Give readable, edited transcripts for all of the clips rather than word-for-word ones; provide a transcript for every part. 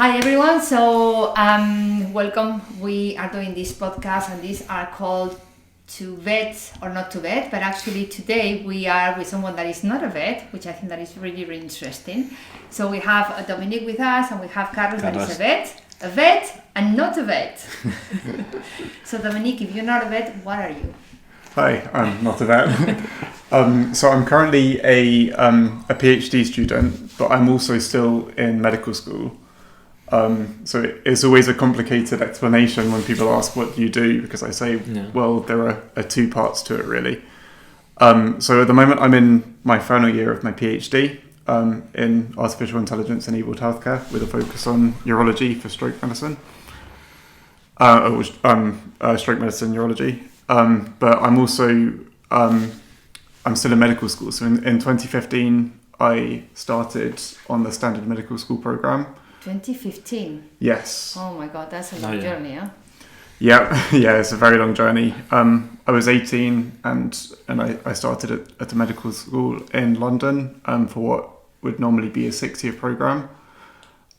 Hi everyone, so welcome. We are doing this podcast and these are called To Vet or Not to Vet, but actually today we are with someone that is not a vet, which I think that is really, really interesting. So we have Dominic with us and we have Carlos that is a vet and not a vet. So Dominic, if you're not a vet, what are you? Hi, I'm not a vet. So I'm currently a PhD student, but I'm also still in medical school. So it's always a complicated explanation when people ask what do you do, because I say, well, there are two parts to it really. So at the moment I'm in my final year of my PhD in artificial intelligence enabled healthcare with a focus on neurology for stroke medicine. Stroke medicine neurology. But I'm also I'm still in medical school. So in 2015 I started on the standard medical school program. 2015? Yes. Oh my god, that's a long journey, huh? Yeah, it's a very long journey. I was 18 and I started at the medical school in London for what would normally be a 6-year program.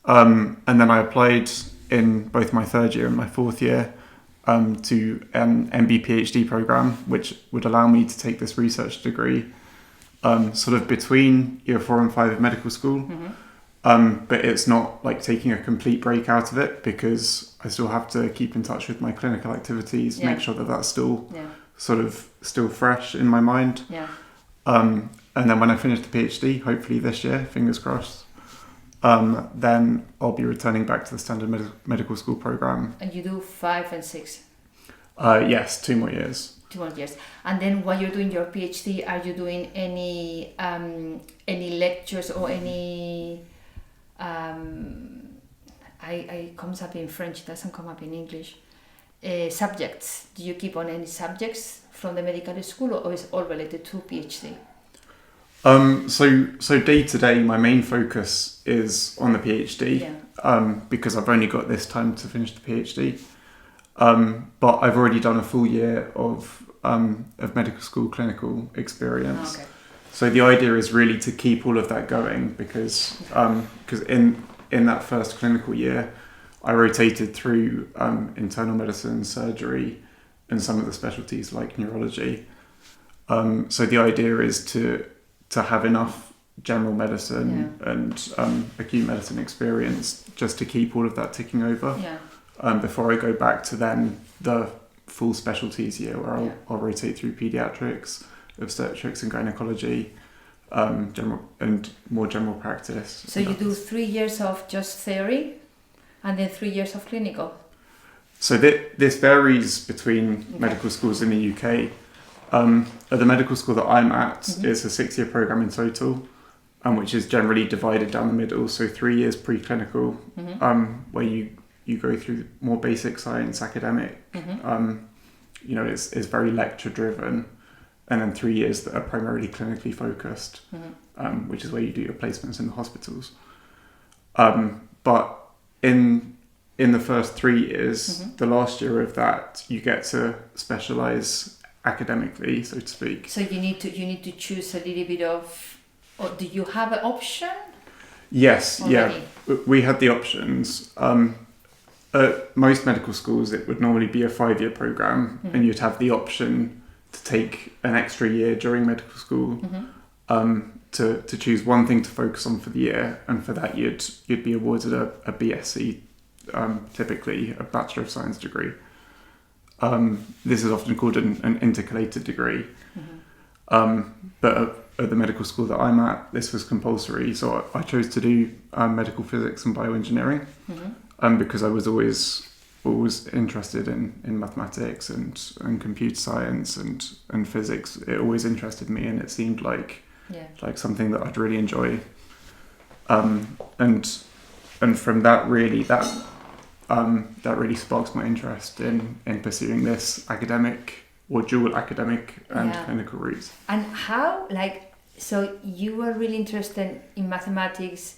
And then I applied in both my third year and my fourth year to an MB PhD program, which would allow me to take this research degree sort of between year 4 and 5 of medical school. Mm-hmm. But it's not like taking a complete break out of it, because I still have to keep in touch with my clinical activities, make sure that that's still still fresh in my mind. Yeah. And then when I finish the PhD, hopefully this year, fingers crossed, then I'll be returning back to the standard medical school program. And you do 5 and 6? Yes, 2 more years. 2 more years. And then while you're doing your PhD, are you doing any lectures or any... it comes up in French, it doesn't come up in English. Subjects. Do you keep on any subjects from the medical school, or is it all related to PhD? So day to day, my main focus is on the PhD, because I've only got this time to finish the PhD. But I've already done a full year of medical school clinical experience. Okay. So the idea is really to keep all of that going, because in that first clinical year, I rotated through internal medicine, surgery, and some of the specialties like neurology. So the idea is to have enough general medicine and acute medicine experience just to keep all of that ticking over before I go back to then the full specialties year where I'll rotate through pediatrics, obstetrics and gynecology, more general practice. So you do 3 years of just theory and then 3 years of clinical? So this varies between medical schools in the UK. At the medical school that I'm at, it's a 6-year program in total, which is generally divided down the middle. So 3 years preclinical, where you go through more basic science, academic. It's very lecture driven, and then 3 years that are primarily clinically focused, which is where you do your placements in the hospitals. But in the first 3 years, the last year of that, you get to specialize academically, so to speak. So you need to choose a little bit of, or do you have an option? Yes, already? We had the options. At most medical schools, it would normally be a 5-year program, and you'd have the option to take an extra year during medical school to choose one thing to focus on for the year, and for that you'd be awarded a BSc, typically a Bachelor of Science degree. This is often called an intercalated degree, but at the medical school that I'm at, this was compulsory, so I chose to do medical physics and bioengineering. Because I was always interested in mathematics and computer science and physics. It always interested me, and it seemed like something that I'd really enjoy. And from that really that really sparks my interest in pursuing this academic or dual academic and clinical routes. And how, so you were really interested in mathematics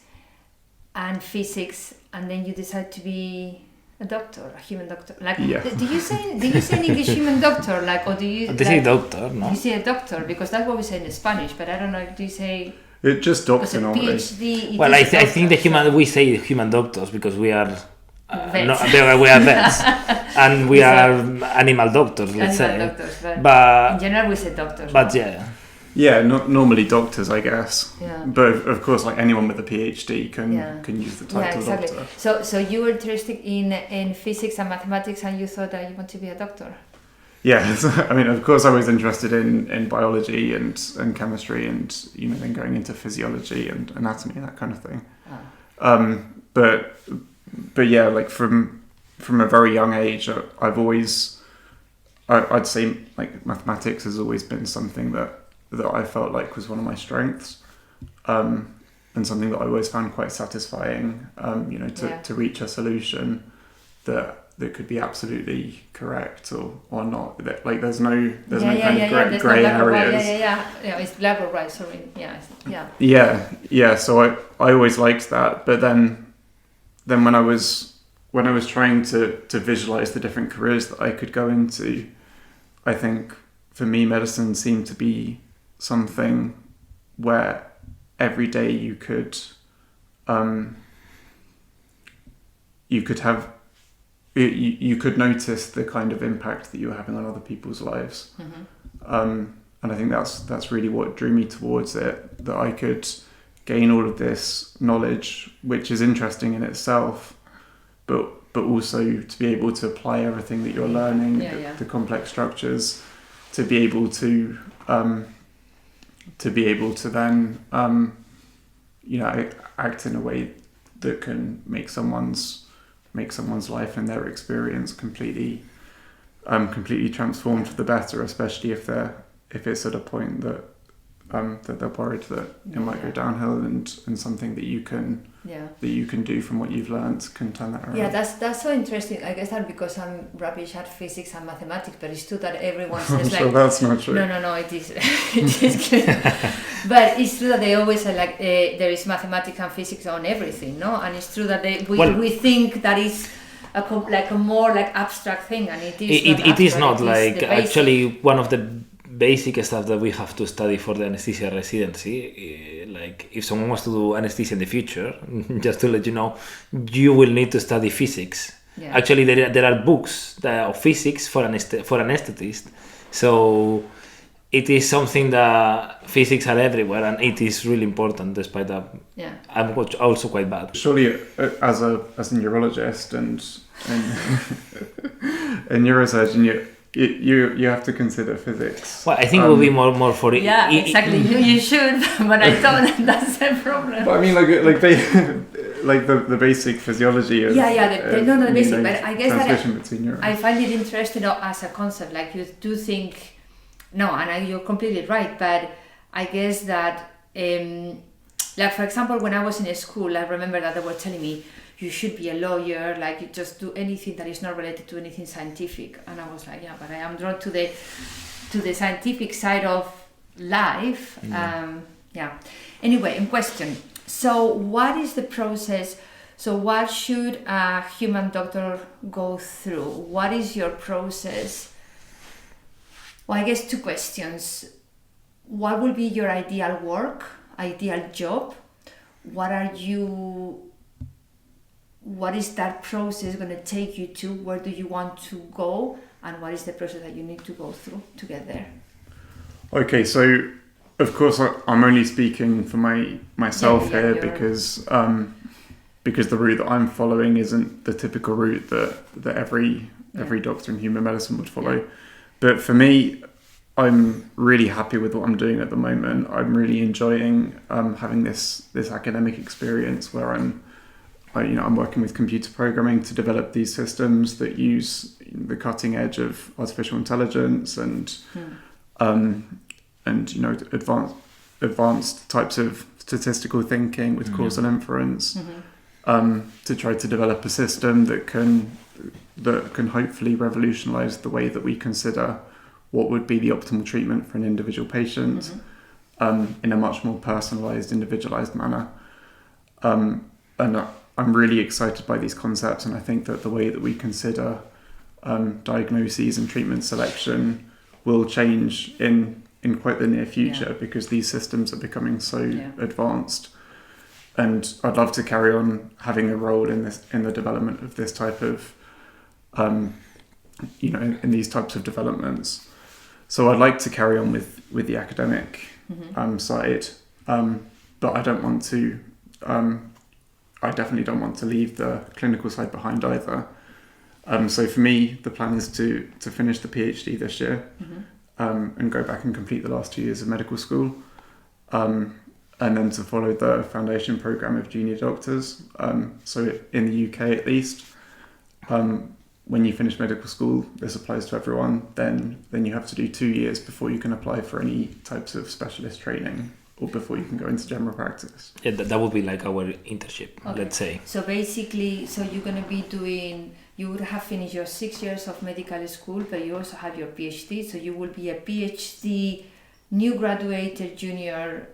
and physics, and then you decide to be a doctor, a human doctor. Do you say in English human doctor, or do you? They say doctor, no? You say a doctor, because that's what we say in Spanish. But I don't know. Do you say It just Because doctor a normally. PhD. Well, I think we say human doctors because we are we are vets and we are animal doctors, let's say. Doctors, but in general, we say doctors. But yeah. Yeah, normally doctors, I guess. Yeah. But of course, like anyone with a PhD can use the title exactly. doctor. So you were interested in physics and mathematics, and you thought that you want to be a doctor. Yeah, I mean, of course, I was interested in biology and chemistry, and then going into physiology and anatomy and that kind of thing. Oh. But yeah, like from a very young age, I'd say like mathematics has always been something that I felt like was one of my strengths, and something that I always found quite satisfying. To reach a solution that could be absolutely correct or not. Like there's no kind of grey areas. Yeah. It's black or white. Sorry. Yeah. Yeah. So I always liked that, but then when I was trying to visualize the different careers that I could go into, I think for me medicine seemed to be something where every day you could notice the kind of impact that you were having on other people's lives. Mm-hmm. And I think that's really what drew me towards it, that I could gain all of this knowledge, which is interesting in itself, but also to be able to apply everything that you're learning, the complex structures, to be able to then act in a way that can make someone's life and their experience completely transformed for the better, especially if it's at a point that they're worried that it might go downhill, and something that you can do from what you've learned can turn that around. Yeah, that's so interesting. I guess that because I'm rubbish at physics and mathematics, but it's true that everyone says I'm sure that's not true. No, it is. It is clear. But it's true that they always say like there is mathematics and physics on everything, no? And it's true that we think that is a more like abstract thing, and it is. It is not like actually one of the basic stuff that we have to study for the anesthesia residency. Like if someone wants to do anesthesia in the future, just to let you know, you will need to study physics. Yeah. Actually, there are books of physics for anesthetists. So it is something that physics are everywhere, and it is really important. Despite that, I'm also quite bad. Surely, as a neurologist and a neurosurgeon, you have to consider physics. Well, I think it will be more for it. Yeah, exactly. You should, but I thought that's the problem. But I mean, like the basic physiology of the basic. But I guess transmission between neurons. I find it interesting as a concept. Like you do think, you're completely right. But I guess that, like for example, when I was in school, I remember that they were telling me, you should be a lawyer, like you just do anything that is not related to anything scientific. And I was like, but I am drawn to the scientific side of life. Anyway, in question. So what is the process? So what should a human doctor go through? What is your process? Well, I guess 2 questions. What will be your ideal work, ideal job? What is that process going to take you to? Where do you want to go? And what is the process that you need to go through to get there? Okay, so of course I'm only speaking for myself here because the route that I'm following isn't the typical route that every doctor in human medicine would follow. Yeah. But for me, I'm really happy with what I'm doing at the moment. I'm really enjoying having this academic experience where I'm working with computer programming to develop these systems that use the cutting edge of artificial intelligence and advanced types of statistical thinking with causal inference, to try to develop a system that can hopefully revolutionize the way that we consider what would be the optimal treatment for an individual patient, in a much more personalized, individualized manner. And I'm really excited by these concepts, and I think that the way that we consider diagnoses and treatment selection will change in in quite the near future because these systems are becoming so advanced. And I'd love to carry on having a role in the development of this type of, in these types of developments. So I'd like to carry on with the academic side, but I don't want to. I definitely don't want to leave the clinical side behind either. So for me, the plan is to finish the PhD this year and go back and complete the last 2 years of medical school, and then to follow the foundation program of junior doctors. So in the UK at least, when you finish medical school, this applies to everyone, then you have to do 2 years before you can apply for any types of specialist training or before you can go into general practice. Yeah, that would be like our internship, let's say. So basically, you're going to be doing, you would have finished your 6 years of medical school, but you also have your PhD. So you will be a PhD, new graduated junior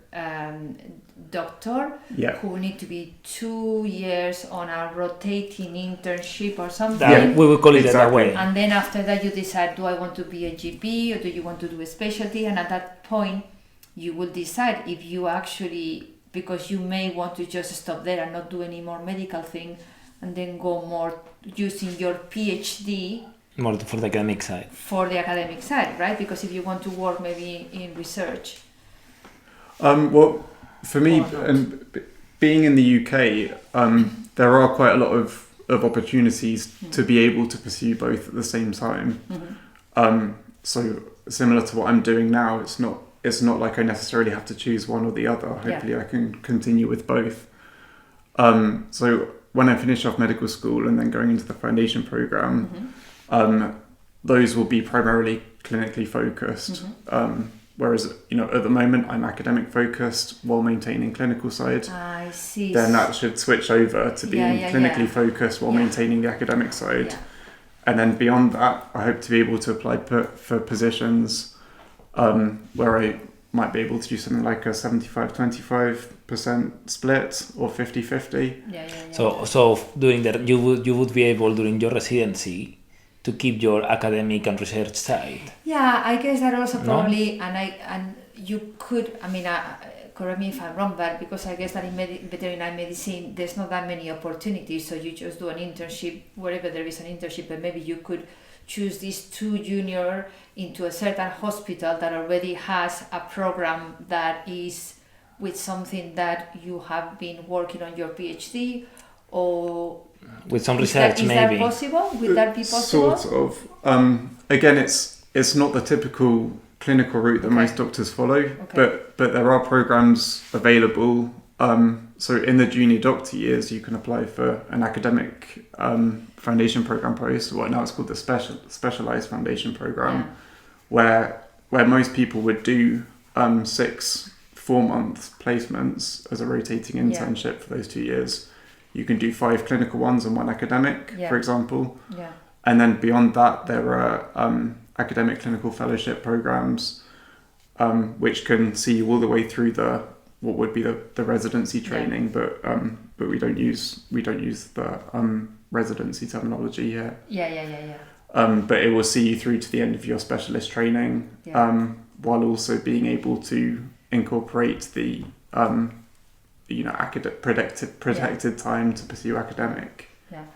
doctor who will need to be 2 years on a rotating internship or something. We will call it that way. And then after that, you decide, do I want to be a GP or do you want to do a specialty? And at that point, you will decide if you actually, because you may want to just stop there and not do any more medical thing and then go more using your PhD more for the academic side. For the academic side, right? Because if you want to work maybe in research. Well, for me, and being in the UK, there are quite a lot of opportunities to be able to pursue both at the same time. So similar to what I'm doing now, it's not like I necessarily have to choose one or the other. Hopefully I can continue with both. So when I finish off medical school and then going into the foundation program, those will be primarily clinically focused. Whereas, at the moment I'm academic focused while maintaining clinical side. I see. Then that should switch over to being clinically focused while maintaining the academic side. And then beyond that, I hope to be able to apply for positions where I might be able to do something like a 75-25% split or 50-50. So doing that, you would be able during your residency to keep your academic and research side. Yeah, I guess that also probably, and you could, correct me if I'm wrong, but because I guess that in veterinary medicine, there's not that many opportunities, so you just do an internship wherever there is an internship, but maybe you could choose these 2 junior into a certain hospital that already has a program that is with something that you have been working on your PhD, or with some research. Is that possible? Would that be possible? Sort of. Again, it's not the typical clinical route that most doctors follow, but there are programs available. So in the junior doctor years, you can apply for an academic foundation program post. Well, now it's called the specialized foundation program, where most people would do 6 4-month placements as a rotating internship for those 2 years. You can do 5 clinical ones and 1 academic, for example. And then beyond that, there are academic clinical fellowship programs, which can see you all the way through what would be the residency training, but we don't use the residency terminology here. But it will see you through to the end of your specialist training, while also being able to incorporate the protected time to pursue academic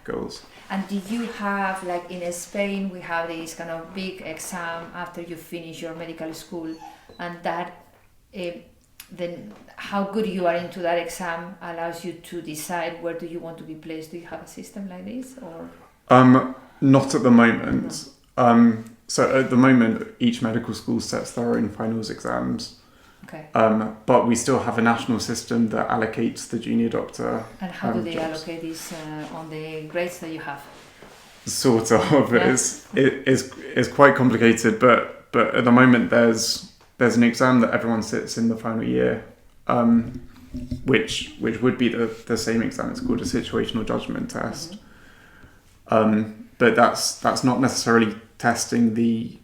goals. And do you have, like in Spain, we have this kind of big exam after you finish your medical school, and that then how good you are into that exam allows you to decide where do you want to be placed. Do you have a system like this, or? Not at the moment. So at the moment, each medical school sets their own finals exams. But we still have a national system that allocates the junior doctor. And how do they allocate this on the grades that you have? Sort of. It's quite complicated, but at the moment there's an exam that everyone sits in the final year, which would be the same exam. It's called a situational judgment test. But that's not necessarily testing the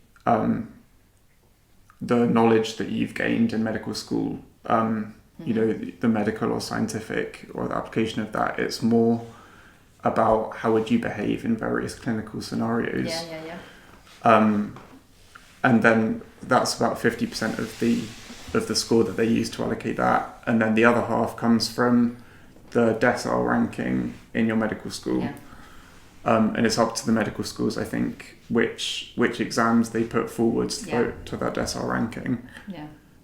knowledge that you've gained in medical school, the medical or scientific or the application of that. It's more about how would you behave in various clinical scenarios. and then that's about 50% of the score that they use to allocate that, and then the other half comes from the decile ranking in your medical school. And it's up to the medical schools, I think, which exams they put forwards to that decile ranking.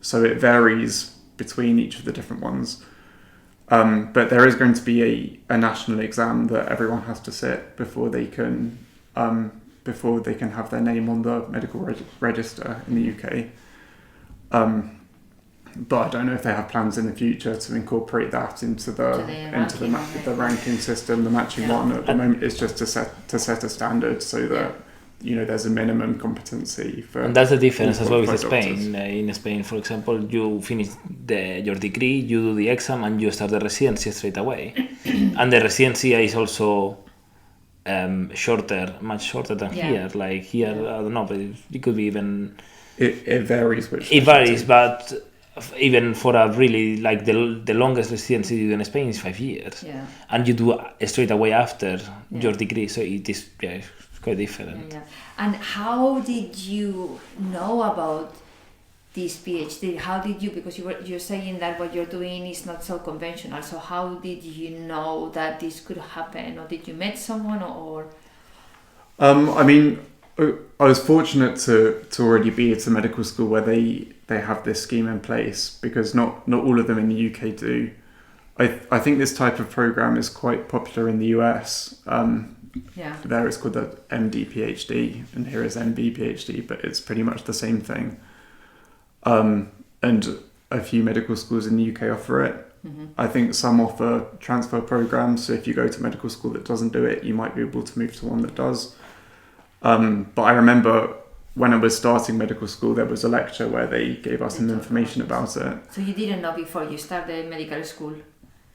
So it varies between each of the different ones. But there is going to be a national exam that everyone has to sit before they can have their name on the medical register in the UK. But I don't know if they have plans in the future to incorporate that into the ranking system. The matching one at the moment is just to set a standard so that there's a minimum competency for. And that's the difference as well with Spain. In Spain, for example, you finish your degree, you do the exam, and you start the residency straight away. And the residency is also much shorter than here. Like here, I don't know, but it could be even. It varies. It varies, but. Even for a really like the longest residency you do in Spain is 5 years, and you do straight away after your degree, so it is it's quite different. And how did you know about this PhD? How did you, because you're saying that what you're doing is not so conventional, so how did you know that this could happen, or did you meet someone, or? I mean, I was fortunate to already be at a medical school where they have this scheme in place, because not all of them in the UK do. I think this type of program is quite popular in the US. There it's called the MD PhD, and here is MB PhD, but it's pretty much the same thing. And a few medical schools in the UK offer it. I think some offer transfer programs, so if you go to medical school that doesn't do it, you might be able to move to one that does. But I remember when I was starting medical school, there was a lecture where they gave us some information about it. So you didn't know before you started medical school?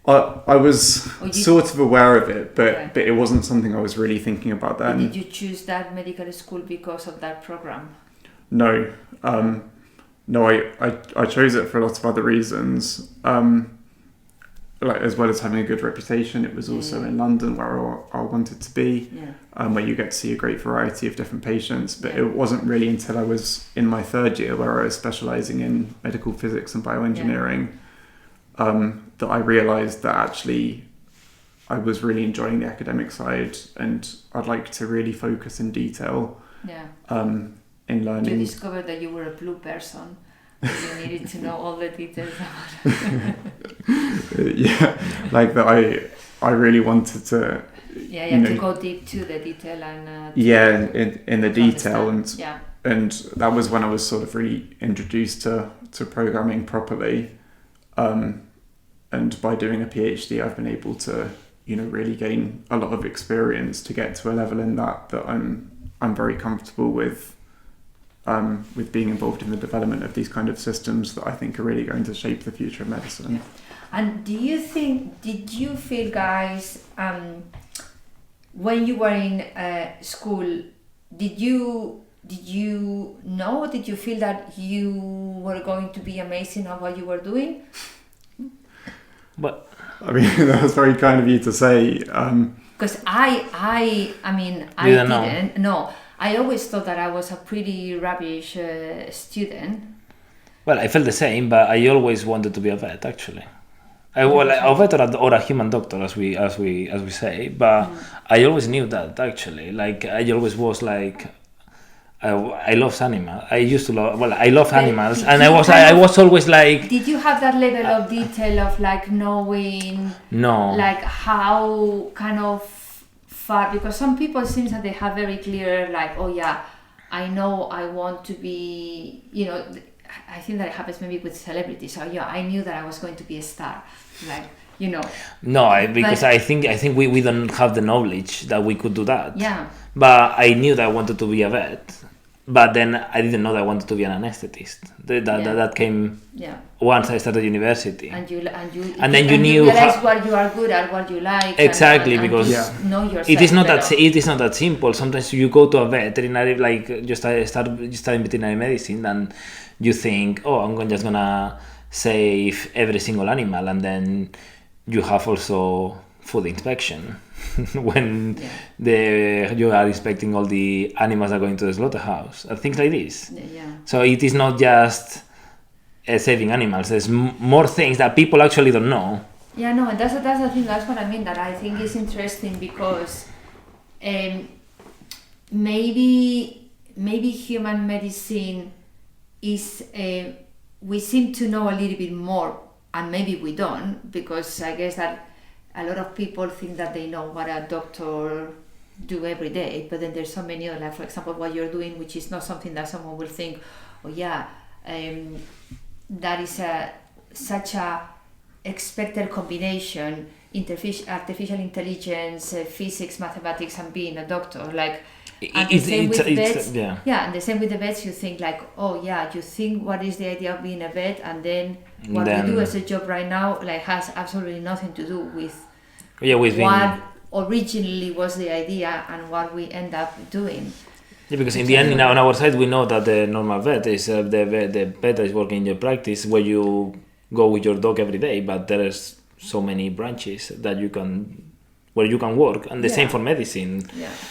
I was sort of aware of it, but it wasn't something I was really thinking about then. Did you choose that medical school because of that program? No. I chose it for a lot of other reasons. Like, as well as having a good reputation, it was also in London where I wanted to be, where you get to see a great variety of different patients. But it wasn't really until I was in my third year, where I was specialising in medical physics and bioengineering, that I realised that actually I was really enjoying the academic side, and I'd like to really focus in detail in learning. You discovered that you were a blue person. You needed to know all the details about it. Like that I really wanted to to go deep to the detail and in the detail understand. And that was when I was sort of really introduced to programming properly, and by doing a PhD I've been able to really gain a lot of experience to get to a level in that I'm very comfortable with being involved in the development of these kind of systems that I think are really going to shape the future of medicine. And did you feel, guys, when you were in school, did you know, did you feel that you were going to be amazing at what you were doing? But I mean, that was very kind of you to say. Because I didn't know. I always thought that I was a pretty rubbish student. Well, I felt the same, but I always wanted to be a vet. Actually, a vet or a human doctor, as we say. But I always knew that actually. Like I always was like, I love animals. I used to love. Well, I love animals, and I was always like. Did you have that level of detail of like knowing? No. Like how kind of far, because some people seems that they have very clear like, oh yeah, I know I want to be, I think that it happens maybe with celebrities. So yeah, I knew that I was going to be a star, like, No, because I think we don't have the knowledge that we could do that. Yeah. But I knew that I wanted to be a vet. But then I didn't know that I wanted to be an anesthetist. That came once I started university. And then you knew realize what you are good at, what you like. Exactly, and because know yourself it is not better. it is not that simple. Sometimes you go to a veterinary, like you start studying veterinary medicine, and you think, oh, I'm just gonna save every single animal, and then you have also food inspection when you are inspecting all the animals that are going to the slaughterhouse and things like this. So it is not just saving animals. There's more things that people actually don't know. Yeah, no, and that's the thing. That's what I mean. That I think is interesting because maybe human medicine is we seem to know a little bit more, and maybe we don't, because I guess that a lot of people think that they know what a doctor do every day, but then there's so many other, like for example what you're doing, which is not something that someone will think, oh yeah, that is such a expected combination, artificial intelligence, physics, mathematics, and being a doctor. Like, and the same with vets. And the same with the vets. You think like, oh yeah, you think what is the idea of being a vet, and then what we do as a job right now like has absolutely nothing to do with what originally was the idea and what we end up doing. Yeah, because in the end, on our side, we know that the normal vet is the vet that is working in your practice where you go with your dog every day, but there is so many branches that where you can work, and the same for medicine.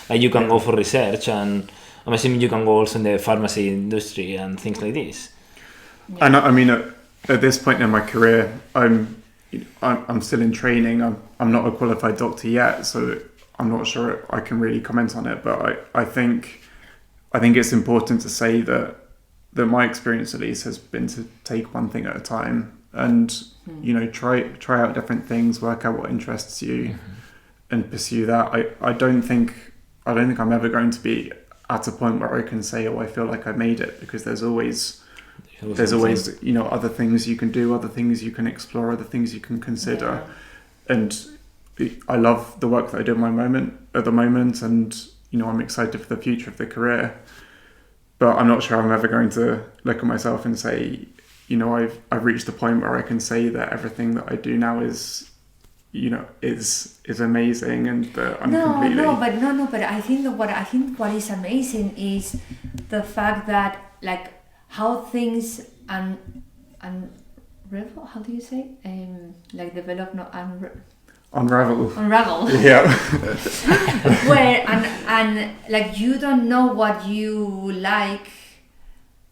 Like you can go for research, and I'm assuming you can go also in the pharmacy industry and things like this. And I mean, at this point in my career, I'm still in training. I'm not a qualified doctor yet, so I'm not sure I can really comment on it. But I think it's important to say that my experience at least has been to take one thing at a time, and try out different things, work out what interests you, and pursue that. I don't think I'm ever going to be at a point where I can say, oh, I feel like I made it, because there's always other things you can do, other things you can explore, other things you can consider. And I love the work that I do at the moment, and I'm excited for the future of the career. But I'm not sure I'm ever going to look at myself and say, I've reached the point where I can say that everything that I do now is amazing, and that I'm completely... But I think what is amazing is the fact that like how things unravel. How do you say? Like develop, not unravel. Yeah. Where and like you don't know what you like,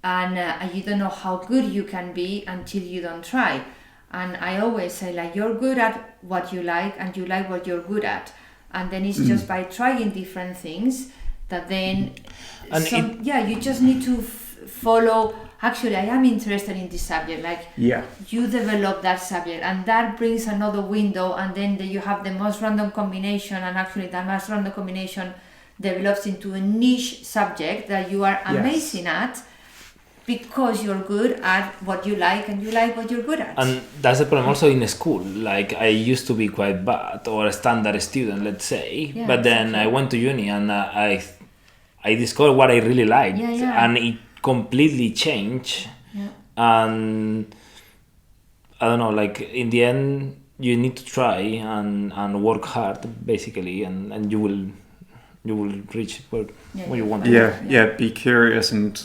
and you don't know how good you can be until you don't try. And I always say like you're good at what you like, and you like what you're good at, and then it's just by trying different things that then you just need to follow. Actually, I am interested in this subject. Like you develop that subject, and that brings another window, and then you have the most random combination, and actually that most random combination develops into a niche subject that you are amazing at, because you're good at what you like, and you like what you're good at. And that's the problem also in school. Like I used to be quite bad, or a standard student, let's say, but then I went to uni, and I discovered what I really liked, and it completely changed. And I don't know, like in the end you need to try and work hard basically, and you will reach where you want to. Be curious and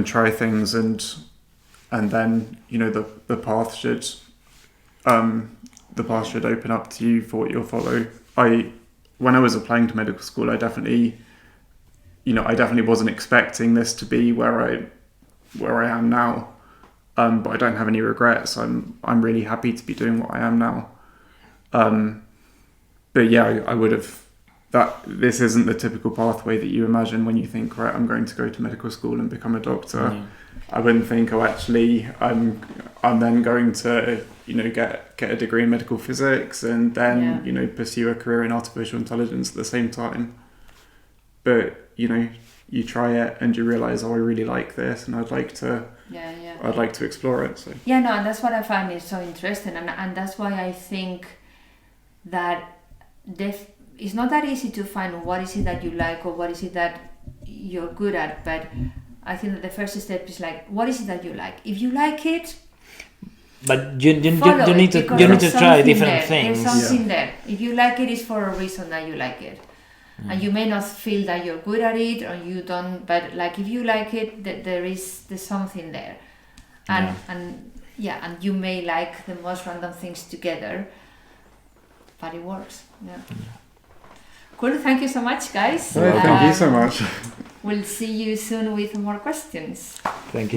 try things, and then the path should open up to you for what you'll follow. When I was applying to medical school, I definitely wasn't expecting this to be where I am now, but I don't have any regrets. I'm really happy to be doing what I am now. But yeah, I would have that. This isn't the typical pathway that you imagine when you think, right, I'm going to go to medical school and become a doctor. I wouldn't think, oh, actually, I'm then going to get a degree in medical physics and then pursue a career in artificial intelligence at the same time. But you try it and you realize, oh, I really like this, and I'd like to explore it. So and that's what I find is so interesting, and that's why I think that it's not that easy to find what is it that you like or what is it that you're good at. But I think that the first step is like, what is it that you like? If you like it, but you need to try different things. There's something there. If you like it, it's for a reason that you like it. And you may not feel that you're good at it, or you don't, but like if you like it, there's something there, and you may like the most random things together, but it works. Yeah. Cool. Thank you so much, guys. Thank you so much. We'll see you soon with more questions. Thank you.